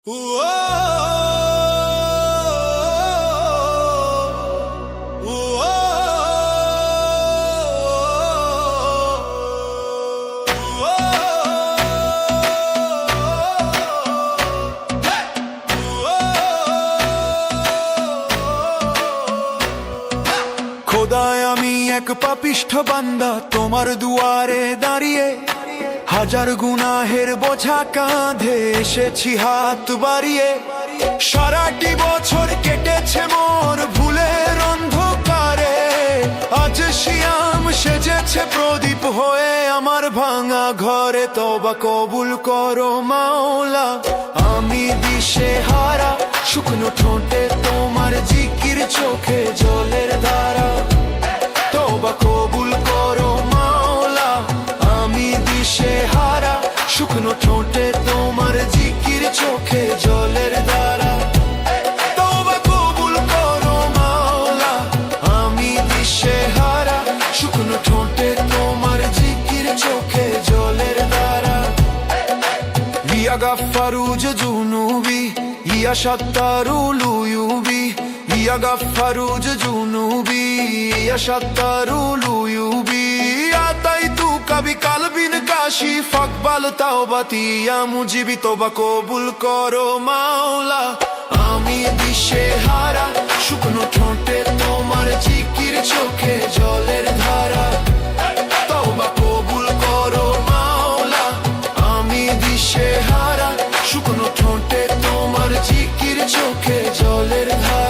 খোদায় আমি এক পাপিষ্ঠ বান্দা তোমার দুয়ারে দাঁড়িয়ে, হাজার গুনাহের বোঝা কাঁধে এসেছি হাত বাড়িয়ে। সারাটি বছর কেটেছে মোর ভুলের অন্ধকারে, আজ শিয়াম সেজেছে প্রদীপ হয়ে আমার ভাঙা ঘরে। তওবা কবুল করো মাওলা, আমি দিশেহারা, শুকনো ঠোঁটে তোমার জিকির, চোখে জলের ধারা। তওবা কবুল করো মাওলা, আমি দিশেহারা, শুকনো ঠোঁটে তোমার জিকির, চোখে জলের ধারা। তওবা কবুল করো মাওলা, আমি দিশেহারা, শুকনো ঠোঁটে তোমার জিকির, চোখে জলের ধারা। ইয়া গাফফারু যুনুবি, ইয়া সাত্তারুল উয়ুবি, ইয়া গাফফারু যুনুবি, ইয়া সাত্তারুল উয়ুবি। আতাইতুকা বিকালবিন কাশি ফাকবাল তাওবাতি ইয়া মুজিবি। তওবা কবুল করো মাওলা, আমি দিশেহারা, শুকনো ঠোঁটে তোমার জিকির, চোখে জলের ধারা। তওবা কবুল করো মাওলা, আমি দিশেহারা, শুকনো ঠোঁটে তোমার জিকির, চোখে জলের ধারা।